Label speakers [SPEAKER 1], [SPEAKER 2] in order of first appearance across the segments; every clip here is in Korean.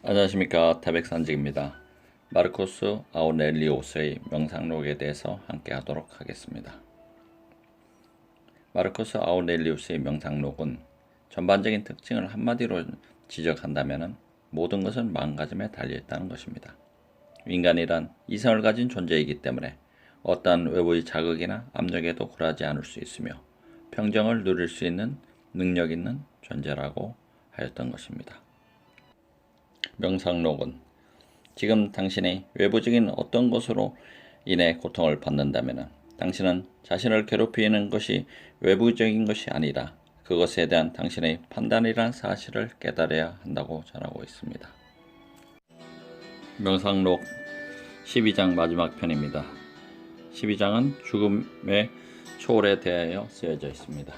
[SPEAKER 1] 안녕하십니까. 태백산직입니다. 마르코스 아우렐리우스의 명상록에 대해서 함께 하도록 하겠습니다. 마르코스 아우렐리우스의 명상록은 전반적인 특징을 한마디로 지적한다면 모든 것은 마음가짐에 달려있다는 것입니다. 인간이란 이성을 가진 존재이기 때문에 어떠한 외부의 자극이나 압력에도 굴하지 않을 수 있으며 평정을 누릴 수 있는 능력 있는 존재라고 하였던 것입니다. 명상록은 지금 당신이 외부적인 어떤 것으로 인해 고통을 받는다면 당신은 자신을 괴롭히는 것이 외부적인 것이 아니라 그것에 대한 당신의 판단이란 사실을 깨달아야 한다고 전하고 있습니다. 명상록 12장 마지막 편입니다. 12장은 죽음의 초월에 대하여 쓰여져 있습니다.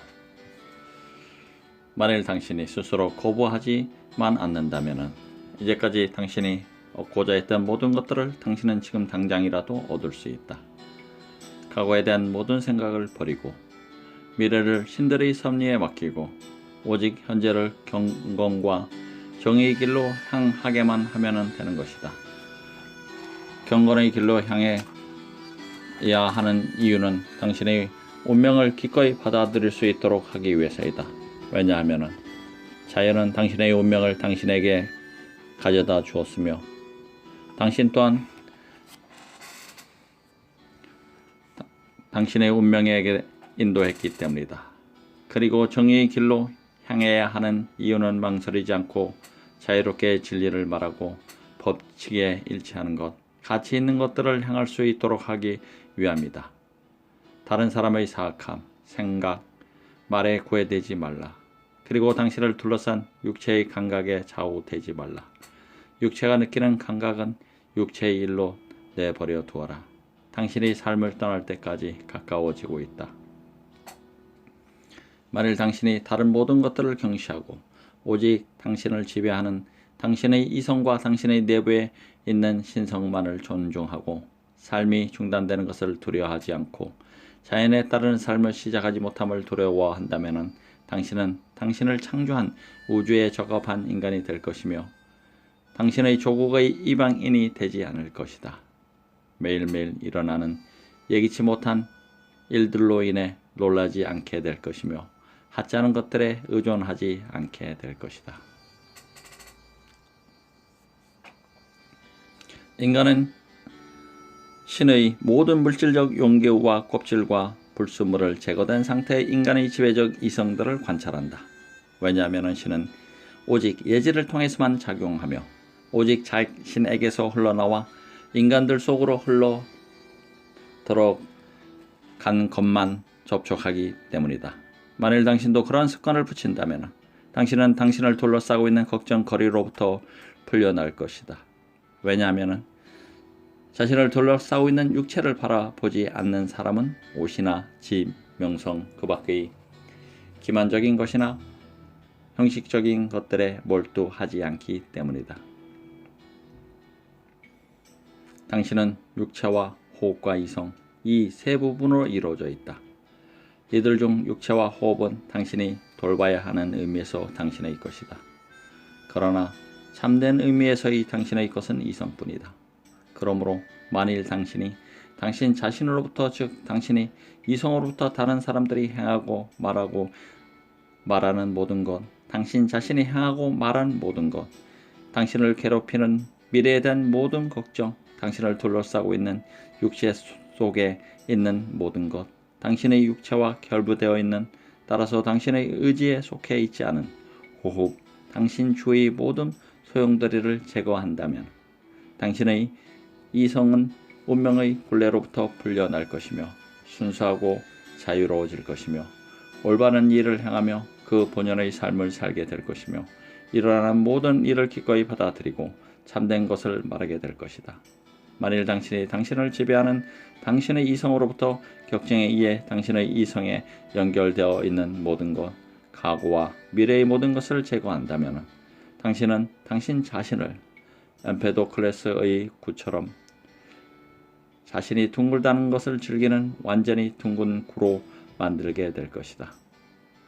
[SPEAKER 1] 만일 당신이 스스로 거부하지만 않는다면 이제까지 당신이 얻고자 했던 모든 것들을 당신은 지금 당장이라도 얻을 수 있다. 과거에 대한 모든 생각을 버리고 미래를 신들의 섭리에 맡기고 오직 현재를 경건과 정의의 길로 향하게만 하면 되는 것이다. 경건의 길로 향해야 하는 이유는 당신의 운명을 기꺼이 받아들일 수 있도록 하기 위해서이다. 왜냐하면 자연은 당신의 운명을 당신에게 가져다 주었으며 당신 또한 당신의 운명에게 인도했기 때문이다. 그리고 정의의 길로 향해야 하는 이유는 망설이지 않고 자유롭게 진리를 말하고 법칙에 일치하는 것, 가치 있는 것들을 향할 수 있도록 하기 위함이다. 다른 사람의 사악함, 생각, 말에 구애되지 말라. 그리고 당신을 둘러싼 육체의 감각에 좌우되지 말라. 육체가 느끼는 감각은 육체의 일로 내버려 두어라. 당신이 삶을 떠날 때까지 가까워지고 있다. 만일 당신이 다른 모든 것들을 경시하고 오직 당신을 지배하는 당신의 이성과 당신의 내부에 있는 신성만을 존중하고 삶이 중단되는 것을 두려워하지 않고 자연에 따르는 삶을 시작하지 못함을 두려워한다면 당신은 당신을 창조한 우주에 적합한 인간이 될 것이며 당신의 조국의 이방인이 되지 않을 것이다. 매일매일 일어나는 예기치 못한 일들로 인해 놀라지 않게 될 것이며 하찮은 것들에 의존하지 않게 될 것이다. 인간은 신의 모든 물질적 용기와 껍질과 불순물을 제거된 상태의 인간의 지배적 이성들을 관찰한다. 왜냐하면 신은 오직 예지를 통해서만 작용하며 오직 자신에게서 흘러나와 인간들 속으로 흘러 들어간 것만 접촉하기 때문이다. 만일 당신도 그러한 습관을 붙인다면 당신은 당신을 둘러싸고 있는 걱정거리로부터 풀려날 것이다. 왜냐하면 자신을 둘러싸고 있는 육체를 바라보지 않는 사람은 옷이나 집, 명성, 그 밖의 기만적인 것이나 형식적인 것들에 몰두하지 않기 때문이다. 당신은 육체와 호흡과 이성, 이 세 부분으로 이루어져 있다. 이들 중 육체와 호흡은 당신이 돌봐야 하는 의미에서 당신의 것이다. 그러나 참된 의미에서의 당신의 것은 이성뿐이다. 그러므로 만일 당신이 당신 자신으로부터 즉 당신이 이성으로부터 다른 사람들이 행하고 말하는 모든 것, 당신 자신이 행하고 말하는 모든 것, 당신을 괴롭히는 미래에 대한 모든 걱정, 당신을 둘러싸고 있는 육체 속에 있는 모든 것, 당신의 육체와 결부되어 있는 따라서 당신의 의지에 속해 있지 않은 호흡, 당신 주위의 모든 소용돌이를 제거한다면 당신의 이성은 운명의 굴레로부터 풀려날 것이며 순수하고 자유로워질 것이며 올바른 일을 행하며 그 본연의 삶을 살게 될 것이며 일어나는 모든 일을 기꺼이 받아들이고 참된 것을 말하게 될 것이다. 만일 당신이 당신을 지배하는 당신의 이성으로부터 격정에 의해 당신의 이성에 연결되어 있는 모든 것, 과거와 미래의 모든 것을 제거한다면 당신은 당신 자신을 엠페도클레스의 구처럼 자신이 둥글다는 것을 즐기는 완전히 둥근 구로 만들게 될 것이다.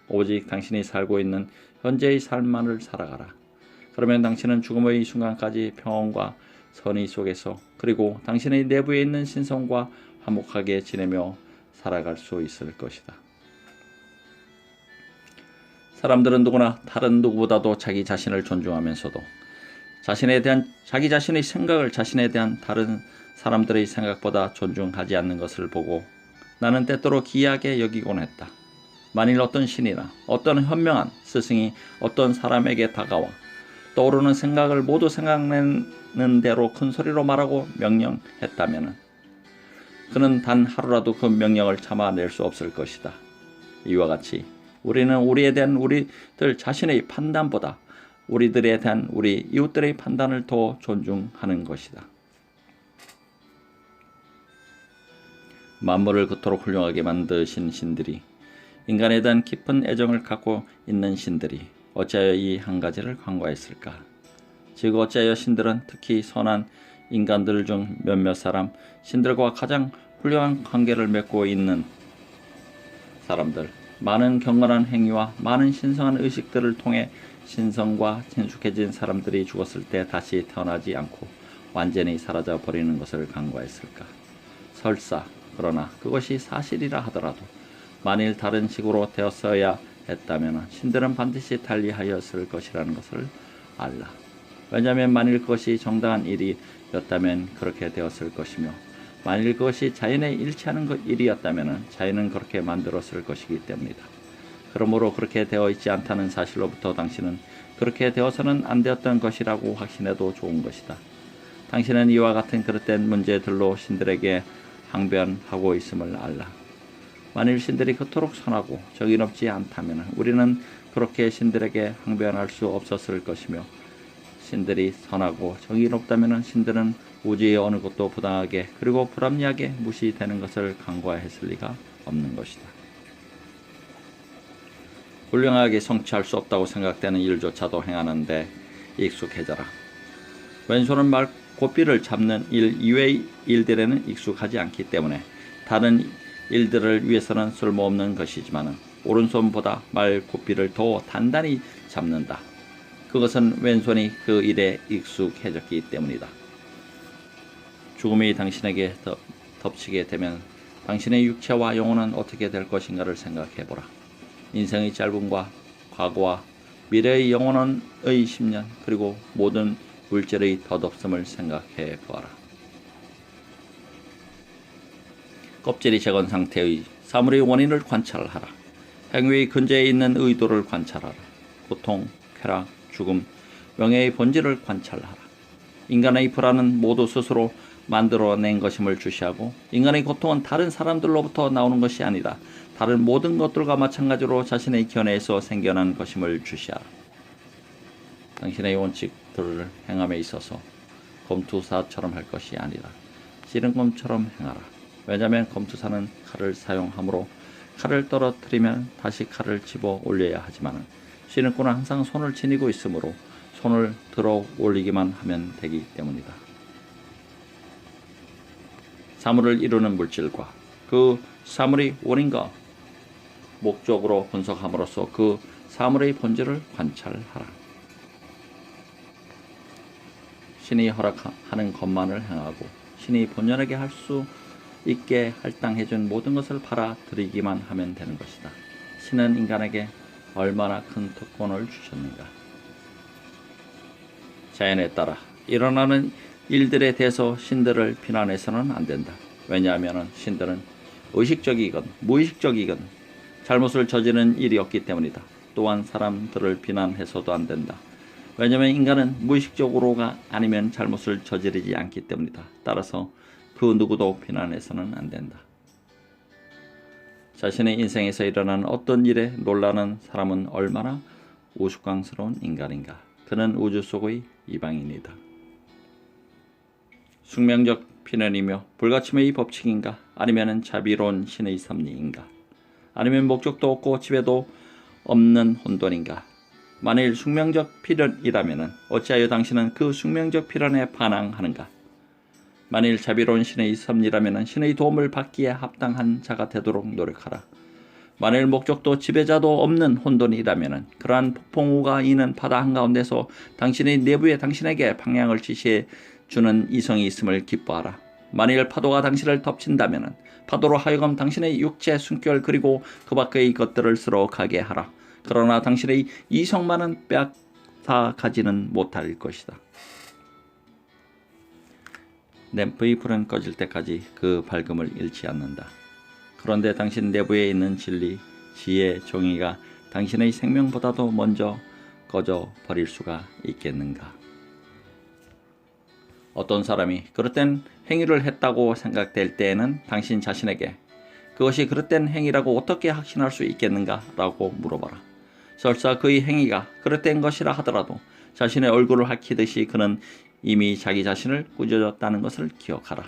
[SPEAKER 1] 오직 당신이 살고 있는 현재의 삶만을 살아가라. 그러면 당신은 죽음의 순간까지 평온과 선의 속에서 그리고 당신의 내부에 있는 신성과 화목하게 지내며 살아갈 수 있을 것이다. 사람들은 누구나 다른 누구보다도 자기 자신을 존중하면서도 자기 자신의 생각을 자신에 대한 다른 사람들의 생각보다 존중하지 않는 것을 보고 나는 때때로 기이하게 여기곤 했다. 만일 어떤 신이나 어떤 현명한 스승이 어떤 사람에게 다가와 떠오르는 생각을 모두 생각내는 대로 큰 소리로 말하고 명령했다면 그는 단 하루라도 그 명령을 참아낼 수 없을 것이다. 이와 같이 우리는 우리에 대한 우리들 자신의 판단보다 우리들에 대한 우리 이웃들의 판단을 더 존중하는 것이다. 만물을 그토록 훌륭하게 만드신 신들이 인간에 대한 깊은 애정을 갖고 있는 신들이 어찌하여 이 한 가지를 간과했을까? 즉 어찌하여 신들은 특히 선한 인간들 중 몇몇 사람 신들과 가장 훌륭한 관계를 맺고 있는 사람들 많은 경건한 행위와 많은 신성한 의식들을 통해 신성과 친숙해진 사람들이 죽었을 때 다시 태어나지 않고 완전히 사라져 버리는 것을 간과했을까? 설사 그러나 그것이 사실이라 하더라도 만일 다른 식으로 되었어야 했다면 신들은 반드시 달리하였을 것이라는 것을 알라. 왜냐하면 만일 그것이 정당한 일이었다면 그렇게 되었을 것이며 만일 그것이 자연에 일치하는 일이었다면 자연은 그렇게 만들었을 것이기 때문이다. 그러므로 그렇게 되어 있지 않다는 사실로부터 당신은 그렇게 되어서는 안 되었던 것이라고 확신해도 좋은 것이다. 당신은 이와 같은 그릇된 문제들로 신들에게 항변하고 있음을 알라. 만일 신들이 그토록 선하고 정의롭지 않다면 우리는 그렇게 신들에게 항변할 수 없었을 것이며 신들이 선하고 정의롭다면 신들은 우주의 어느 곳도 부당하게 그리고 불합리하게 무시되는 것을 간과했을 리가 없는 것이다. 훌륭하게 성취할 수 없다고 생각되는 일조차도 행하는데 익숙해져라. 왼손은 말 고삐를 잡는 일 이외의 일들에는 익숙하지 않기 때문에 다른 일들을 위해서는 쓸모없는 것이지만 오른손보다 말 고삐를 더 단단히 잡는다. 그것은 왼손이 그 일에 익숙해졌기 때문이다. 죽음이 당신에게 덮치게 되면 당신의 육체와 영혼은 어떻게 될 것인가를 생각해보라. 인생의 짧음과 과거와 미래의 영원의 10년 그리고 모든 물질의 덧없음을 생각해보아라. 껍질이 적은 상태의 사물의 원인을 관찰하라. 행위의 근저에 있는 의도를 관찰하라. 고통, 쾌락, 죽음, 명예의 본질을 관찰하라. 인간의 불안은 모두 스스로 만들어낸 것임을 주시하고 인간의 고통은 다른 사람들로부터 나오는 것이 아니라 다른 모든 것들과 마찬가지로 자신의 견해에서 생겨난 것임을 주시하라. 당신의 원칙들을 행함에 있어서 검투사처럼 할 것이 아니라 씨름검처럼 행하라. 왜냐하면 검투사는 칼을 사용하므로 칼을 떨어뜨리면 다시 칼을 집어 올려야 하지만 씨름꾼은 항상 손을 지니고 있으므로 손을 들어 올리기만 하면 되기 때문이다. 사물을 이루는 물질과 그 사물의 원인과 목적으로 분석함으로써 그 사물의 본질을 관찰하라. 신이 허락하는 것만을 행하고 신이 본연하게 할 수 있게 할당해준 모든 것을 받아들이기만 하면 되는 것이다. 신은 인간에게 얼마나 큰 특권을 주셨는가. 자연에 따라 일어나는 일들에 대해서 신들을 비난해서는 안 된다. 왜냐하면 신들은 의식적이건 무의식적이건 잘못을 저지르는 일이 없기 때문이다. 또한 사람들을 비난해서도 안 된다. 왜냐하면 인간은 무의식적으로가 아니면 잘못을 저지르지 않기 때문이다. 따라서 그 누구도 비난해서는 안 된다. 자신의 인생에서 일어나는 어떤 일에 놀라는 사람은 얼마나 우스꽝스러운 인간인가. 그는 우주 속의 이방인이다. 숙명적 필연이며 불가침의 법칙인가? 아니면 자비로운 신의 섭리인가? 아니면 목적도 없고 지배도 없는 혼돈인가? 만일 숙명적 필연이라면 어찌하여 당신은 그 숙명적 필연에 반항하는가? 만일 자비로운 신의 섭리라면 신의 도움을 받기에 합당한 자가 되도록 노력하라. 만일 목적도 지배자도 없는 혼돈이라면 그러한 폭풍우가 이는 바다 한가운데서 당신의 내부에 당신에게 방향을 지시해 주는 이성이 있음을 기뻐하라. 만일 파도가 당신을 덮친다면 파도로 하여금 당신의 육체 숨결 그리고 그 밖의 것들을 쓸어 가게 하라. 그러나 당신의 이성만은 빼앗아 가지는 못할 것이다. 램프의 불은 꺼질 때까지 그 밝음을 잃지 않는다. 그런데 당신 내부에 있는 진리, 지혜, 정의가 당신의 생명보다도 먼저 꺼져 버릴 수가 있겠는가? 어떤 사람이 그릇된 행위를 했다고 생각될 때에는 당신 자신에게 그것이 그릇된 행위라고 어떻게 확신할 수 있겠는가? 라고 물어봐라. 설사 그의 행위가 그릇된 것이라 하더라도 자신의 얼굴을 핥히듯이 그는 이미 자기 자신을 꾸짖었다는 것을 기억하라.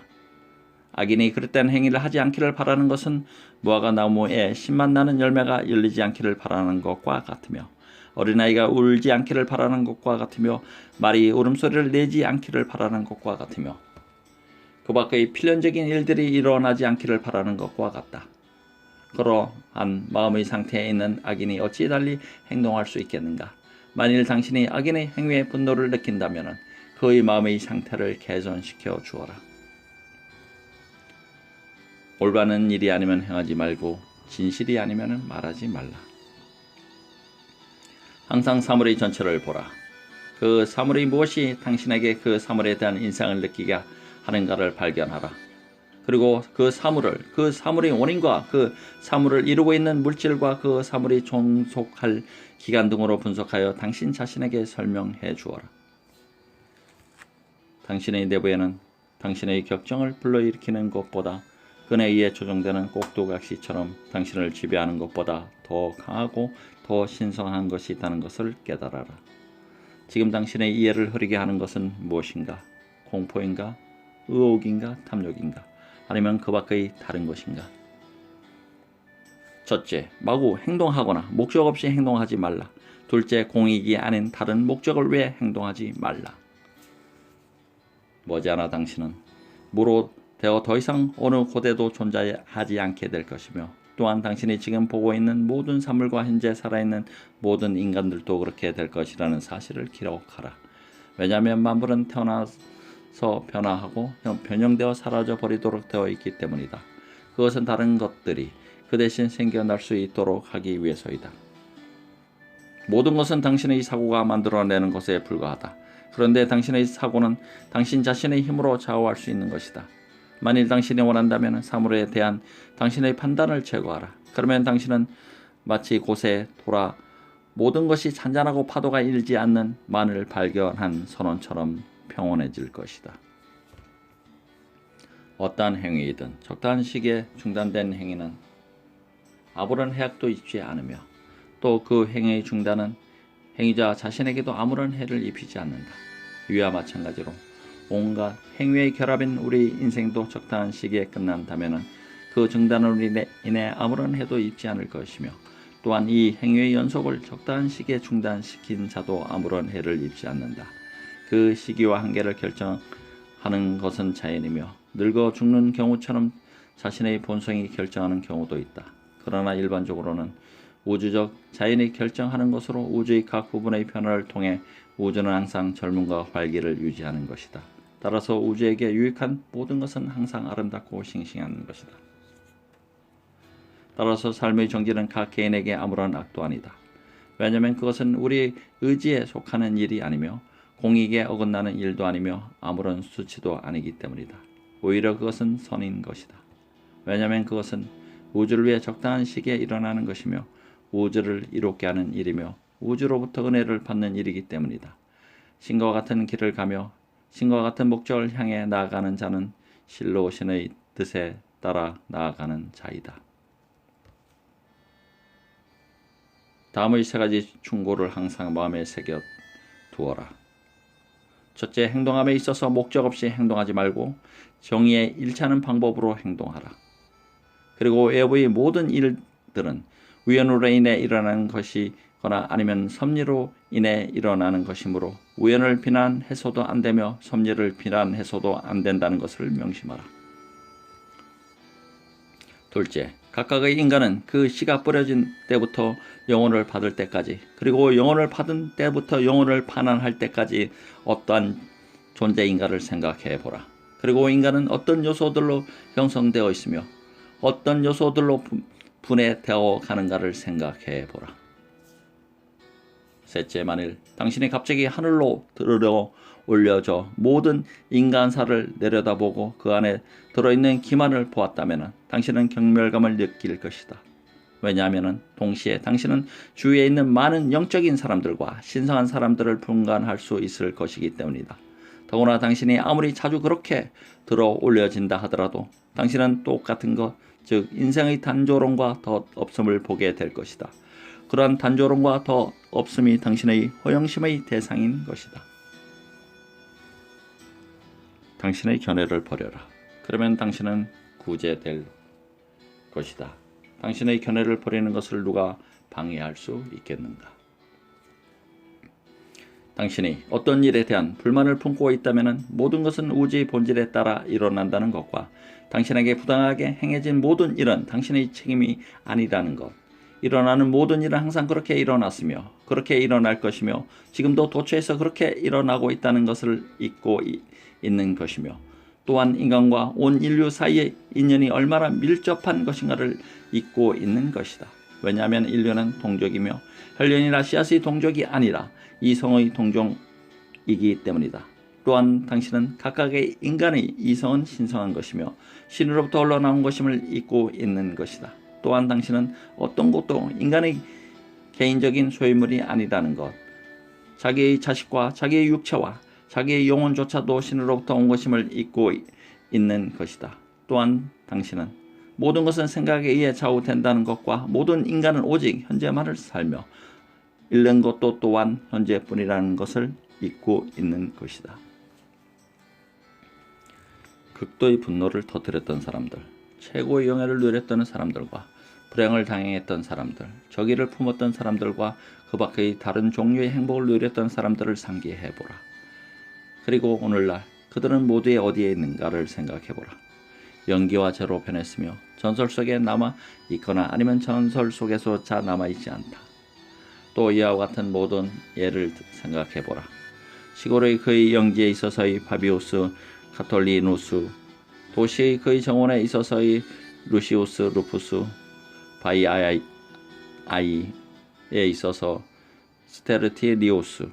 [SPEAKER 1] 악인이 그릇된 행위를 하지 않기를 바라는 것은 무화과 나무에 신맛 나는 열매가 열리지 않기를 바라는 것과 같으며 어린아이가 울지 않기를 바라는 것과 같으며 말이 울음소리를 내지 않기를 바라는 것과 같으며 그 밖의 필연적인 일들이 일어나지 않기를 바라는 것과 같다. 그러한 마음의 상태에 있는 악인이 어찌 달리 행동할 수 있겠는가? 만일 당신이 악인의 행위에 분노를 느낀다면 그의 마음의 상태를 개선시켜 주어라. 올바른 일이 아니면 행하지 말고 진실이 아니면 말하지 말라. 항상 사물의 전체를 보라. 그 사물이 무엇이 당신에게 그 사물에 대한 인상을 느끼게 하는가를 발견하라. 그리고 그 사물의 원인과 그 사물을 이루고 있는 물질과 그 사물이 종속할 기간 등으로 분석하여 당신 자신에게 설명해 주어라. 당신의 내부에는 당신의 격정을 불러일으키는 것보다 끈에 의해 조종되는 꼭두각시처럼 당신을 지배하는 것보다 더 강하고 더 신성한 것이 있다는 것을 깨달아라. 지금 당신의 이해를 흐리게 하는 것은 무엇인가? 공포인가? 의혹인가? 탐욕인가? 아니면 그 밖의 다른 것인가? 첫째, 마구 행동하거나 목적 없이 행동하지 말라. 둘째, 공익이 아닌 다른 목적을 위해 행동하지 말라. 머지않아 당신은 무로 되어 더 이상 어느 곳에도 존재하지 않게 될 것이며 또한 당신이 지금 보고 있는 모든 사물과 현재 살아있는 모든 인간들도 그렇게 될 것이라는 사실을 기록하라. 왜냐하면 만물은 태어나서 변화하고 변형되어 사라져 버리도록 되어 있기 때문이다. 그것은 다른 것들이 그 대신 생겨날 수 있도록 하기 위해서이다. 모든 것은 당신의 사고가 만들어내는 것에 불과하다. 그런데 당신의 사고는 당신 자신의 힘으로 좌우할 수 있는 것이다. 만일 당신이 원한다면 사물에 대한 당신의 판단을 제거하라. 그러면 당신은 마치 곳에 돌아 모든 것이 잔잔하고 파도가 일지 않는 만을 발견한 선원처럼 평온해질 것이다. 어떠한 행위이든 적당한 시기에 중단된 행위는 아무런 해악도 있지 않으며 또 그 행위의 중단은 행위자 자신에게도 아무런 해를 입히지 않는다. 이와 마찬가지로 온갖 행위의 결합인 우리 인생도 적당한 시기에 끝난다면 그 중단으로 인해 아무런 해도 입지 않을 것이며 또한 이 행위의 연속을 적당한 시기에 중단시킨 자도 아무런 해를 입지 않는다. 그 시기와 한계를 결정하는 것은 자연이며 늙어 죽는 경우처럼 자신의 본성이 결정하는 경우도 있다. 그러나 일반적으로는 우주적 자연이 결정하는 것으로 우주의 각 부분의 변화를 통해 우주는 항상 젊음과 활기를 유지하는 것이다. 따라서 우주에게 유익한 모든 것은 항상 아름답고 싱싱한 것이다. 따라서 삶의 정지는 각 개인에게 아무런 악도 아니다. 왜냐하면 그것은 우리 의지에 속하는 일이 아니며 공익에 어긋나는 일도 아니며 아무런 수치도 아니기 때문이다. 오히려 그것은 선인 것이다. 왜냐하면 그것은 우주를 위해 적당한 시기에 일어나는 것이며 우주를 이롭게 하는 일이며 우주로부터 은혜를 받는 일이기 때문이다. 신과 같은 길을 가며 신과 같은 목적을 향해 나아가는 자는 실로 신의 뜻에 따라 나아가는 자이다. 다음의 세 가지 충고를 항상 마음에 새겨 두어라. 첫째, 행동함에 있어서 목적 없이 행동하지 말고 정의에 일치하는 방법으로 행동하라. 그리고 외부의 모든 일들은 우연으로 인해 일어나는 것이거나 아니면 섭리로 인해 일어나는 것이므로 우연을 비난해서도 안 되며 섭리를 비난해서도 안 된다는 것을 명심하라. 둘째, 각각의 인간은 그 씨가 뿌려진 때부터 영혼을 받을 때까지, 그리고 영혼을 받은 때부터 영혼을 판환할 때까지 어떠한 존재인가를 생각해 보라. 그리고 인간은 어떤 요소들로 형성되어 있으며 어떤 요소들로 분해되어 가는가를 생각해 보라. 셋째, 만일 당신이 갑자기 하늘로 들어 올려져 모든 인간사를 내려다보고 그 안에 들어있는 기만을 보았다면 당신은 경멸감을 느낄 것이다. 왜냐하면 동시에 당신은 주위에 있는 많은 영적인 사람들과 신성한 사람들을 분간할 수 있을 것이기 때문이다. 더구나 당신이 아무리 자주 그렇게 들어 올려진다 하더라도 당신은 똑같은 것, 즉 인생의 단조로움과 더 없음을 보게 될 것이다. 그러한 단조로움과 더 없음이 당신의 허영심의 대상인 것이다. 당신의 견해를 버려라. 그러면 당신은 구제될 것이다. 당신의 견해를 버리는 것을 누가 방해할 수 있겠는가? 당신이 어떤 일에 대한 불만을 품고 있다면 모든 것은 우주의 본질에 따라 일어난다는 것과 당신에게 부당하게 행해진 모든 일은 당신의 책임이 아니라는 것, 일어나는 모든 일은 항상 그렇게 일어났으며 그렇게 일어날 것이며 지금도 도처에서 그렇게 일어나고 있다는 것을 잊고 있는 것이며, 또한 인간과 온 인류 사이의 인연이 얼마나 밀접한 것인가를 잊고 있는 것이다. 왜냐하면 인류는 동족이며 혈연이나 씨앗의 동족이 아니라 이성의 동족이기 때문이다. 또한 당신은 각각의 인간의 이성은 신성한 것이며 신으로부터 흘러나온 것임을 잊고 있는 것이다. 또한 당신은 어떤 것도 인간의 개인적인 소유물이 아니라는 것, 자기의 자식과 자기의 육체와 자기의 영혼조차도 신으로부터 온 것임을 잊고 있는 것이다. 또한 당신은 모든 것은 생각에 의해 좌우된다는 것과 모든 인간은 오직 현재만을 살며 잃는 것도 또한 현재뿐이라는 것을 잊고 있는 것이다. 극도의 분노를 터뜨렸던 사람들, 최고의 영예를 누렸던 사람들과 불행을 당했던 사람들, 저기를 품었던 사람들과 그 밖의 다른 종류의 행복을 누렸던 사람들을 상기해보라. 그리고 오늘날 그들은 모두의 어디에 있는가를 생각해보라. 연기와 재로 변했으며 전설 속에 남아 있거나 아니면 전설 속에서 자 남아있지 않다. 또 이와 같은 모든 예를 생각해보라. 시골의 그의 영지에 있어서의 파비우스 카톨리누스, 도시의 그의 정원에 있어서의 루시우스 루푸스, 바이아이에 있어서 스테르티리우스,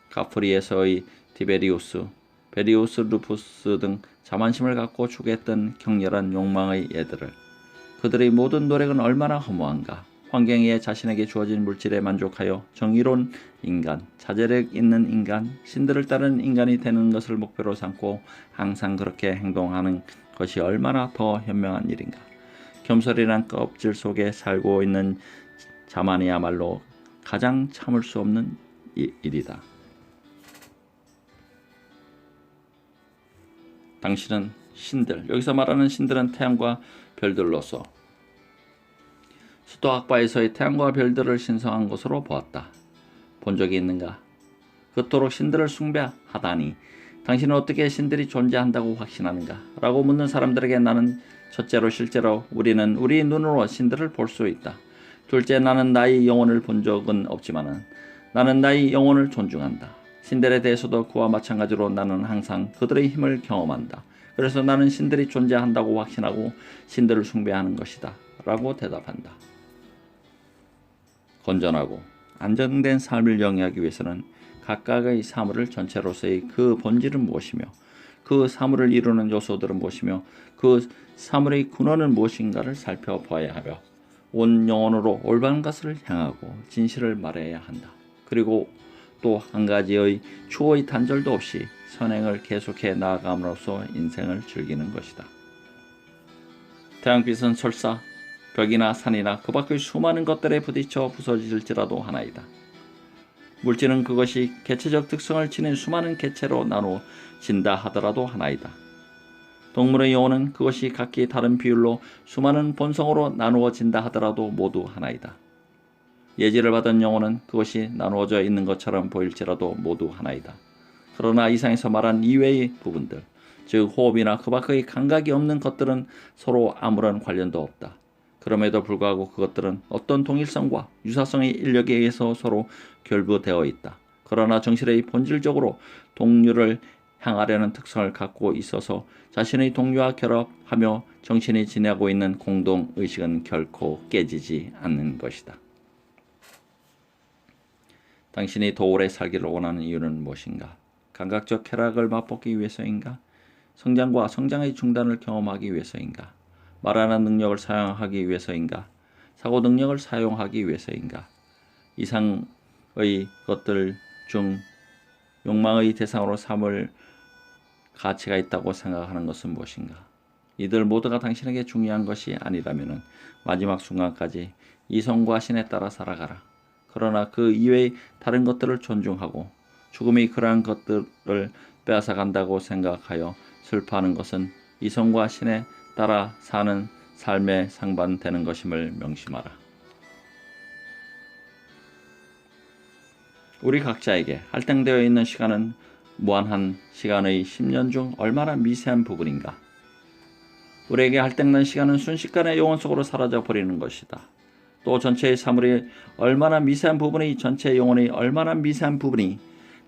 [SPEAKER 1] 카프리에서의 티베리우스, 베리우스 루푸스 등 자만심을 갖고 추구했던 격렬한 욕망의 예들을, 그들의 모든 노력은 얼마나 허무한가. 환경에 자신에게 주어진 물질에 만족하여 정의로운 인간, 자제력 있는 인간, 신들을 따르는 인간이 되는 것을 목표로 삼고 항상 그렇게 행동하는 것이 얼마나 더 현명한 일인가. 겸손이란 껍질 속에 살고 있는 자만이야말로 가장 참을 수 없는 일이다. 당신은 신들, 여기서 말하는 신들은 태양과 별들로서 수도학파에서의 태양과 별들을 신성한 것으로 보았다. 본 적이 있는가? 그토록 신들을 숭배하다니 당신은 어떻게 신들이 존재한다고 확신하는가? 라고 묻는 사람들에게 나는 첫째로 실제로 우리는 우리 눈으로 신들을 볼 수 있다. 둘째, 나는 나의 영혼을 본 적은 없지만은 나는 나의 영혼을 존중한다. 신들에 대해서도 그와 마찬가지로 나는 항상 그들의 힘을 경험한다. 그래서 나는 신들이 존재한다고 확신하고 신들을 숭배하는 것이다. 라고 대답한다. 건전하고 안정된 삶을 영위하기 위해서는 각각의 사물을 전체로서의 그 본질은 무엇이며 그 사물을 이루는 요소들은 무엇이며 그 사물의 근원은 무엇인가를 살펴봐야 하며 온 영혼으로 올바른 것을 향하고 진실을 말해야 한다. 그리고 또 한 가지의 추호의 단절도 없이 선행을 계속해 나아감으로써 인생을 즐기는 것이다. 태양빛은 설사 벽이나 산이나 그 밖의 수많은 것들에 부딪혀 부서질지라도 하나이다. 물질은 그것이 개체적 특성을 지닌 수많은 개체로 나누어진다 하더라도 하나이다. 동물의 영혼은 그것이 각기 다른 비율로 수많은 본성으로 나누어진다 하더라도 모두 하나이다. 예지를 받은 영혼은 그것이 나누어져 있는 것처럼 보일지라도 모두 하나이다. 그러나 이상에서 말한 이외의 부분들, 즉 호흡이나 그 밖의 감각이 없는 것들은 서로 아무런 관련도 없다. 그럼에도 불구하고 그것들은 어떤 동일성과 유사성의 인력에 의해서 서로 결부되어 있다. 그러나 정신의 본질적으로 동류를 향하려는 특성을 갖고 있어서 자신의 동류와 결합하며 정신이 지니고 있는 공동의식은 결코 깨지지 않는 것이다. 당신이 더 오래 살기를 원하는 이유는 무엇인가? 감각적 쾌락을 맛보기 위해서인가? 성장과 성장의 중단을 경험하기 위해서인가? 말하는 능력을 사용하기 위해서인가? 사고 능력을 사용하기 위해서인가? 이상의 것들 중 욕망의 대상으로 삼을 가치가 있다고 생각하는 것은 무엇인가? 이들 모두가 당신에게 중요한 것이 아니라면 마지막 순간까지 이성과 신에 따라 살아가라. 그러나 그 이외의 다른 것들을 존중하고 죽음이 그러한 것들을 빼앗아간다고 생각하여 슬퍼하는 것은 이성과 신에 따라 사는 삶에 상반되는 것임을 명심하라. 우리 각자에게 할당되어 있는 시간은 무한한 시간의 10년 중 얼마나 미세한 부분인가? 우리에게 할당된 시간은 순식간에 영혼 속으로 사라져 버리는 것이다. 또 전체의 사물이 얼마나 미세한 부분이 전체의 영혼의 얼마나 미세한 부분이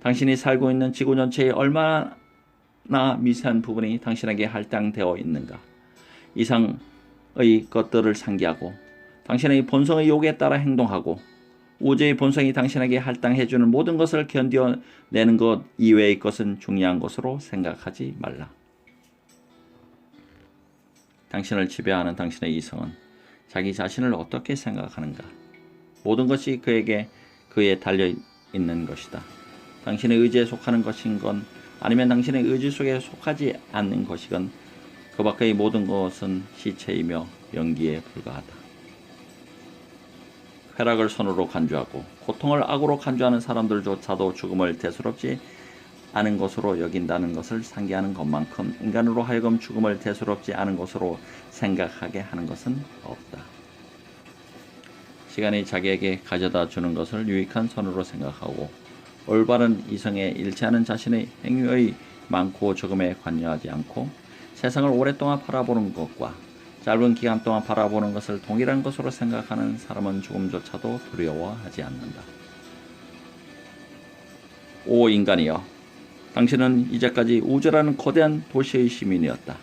[SPEAKER 1] 당신이 살고 있는 지구 전체의 얼마나 미세한 부분이 당신에게 할당되어 있는가? 이상의 것들을 상기하고 당신의 본성의 욕에 따라 행동하고 우주의 본성이 당신에게 할당해주는 모든 것을 견뎌내는 것 이외의 것은 중요한 것으로 생각하지 말라. 당신을 지배하는 당신의 이성은 자기 자신을 어떻게 생각하는가? 모든 것이 그에 달려있는 것이다. 당신의 의지에 속하는 것인 건 아니면 당신의 의지 속에 속하지 않는 것이건 그 밖의 모든 것은 시체이며 연기에 불과하다. 쾌락을 선으로 간주하고 고통을 악으로 간주하는 사람들조차도 죽음을 대수롭지 않은 것으로 여긴다는 것을 상기하는 것만큼 인간으로 하여금 죽음을 대수롭지 않은 것으로 생각하게 하는 것은 없다. 시간이 자기에게 가져다 주는 것을 유익한 선으로 생각하고 올바른 이성에 일치하는 자신의 행위의 많고 적음에 관여하지 않고 세상을 오랫동안 바라보는 것과 짧은 기간 동안 바라보는 것을 동일한 것으로 생각하는 사람은 죽음조차도 두려워하지 않는다. 오 인간이여, 당신은 이제까지 우주라는 거대한 도시의 시민이었다.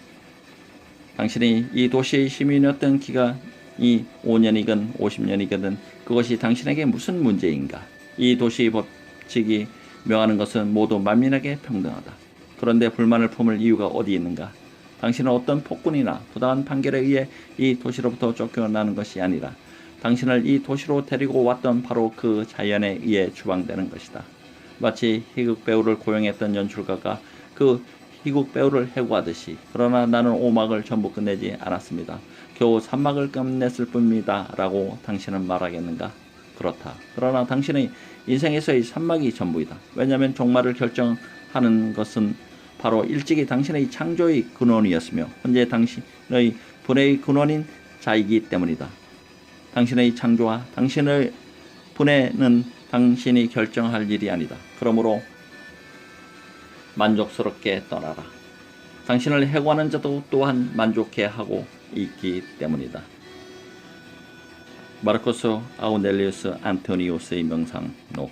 [SPEAKER 1] 당신이 이 도시의 시민이었던 기간이 5년이건 50년이건 그것이 당신에게 무슨 문제인가? 이 도시의 법칙이 명하는 것은 모두 만민에게 평등하다. 그런데 불만을 품을 이유가 어디 있는가? 당신은 어떤 폭군이나 부당한 판결에 의해 이 도시로부터 쫓겨나는 것이 아니라 당신을 이 도시로 데리고 왔던 바로 그 자연에 의해 추방되는 것이다. 마치 희극 배우를 고용했던 연출가가 그 희극 배우를 해고하듯이. 그러나 나는 5막을 전부 끝내지 않았습니다. 겨우 3막을 끝냈을 뿐입니다. 라고 당신은 말하겠는가? 그렇다. 그러나 당신의 인생에서의 3막이 전부이다. 왜냐하면 종말을 결정하는 것은 바로 일찍이 당신의 창조의 근원이었으며 현재 당신의 분해의 근원인 자이기 때문이다. 당신의 창조와 당신의 분해는 당신이 결정할 일이 아니다. 그러므로 만족스럽게 떠나라. 당신을 해고하는 자도 또한 만족해하고 있기 때문이다. 마르코스 아우넬리우스 안토니우스의 명상록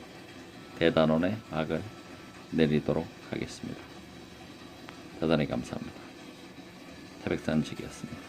[SPEAKER 1] 대단원의 악을 내리도록 하겠습니다. 대단히 감사합니다. 태백산직이었습니다.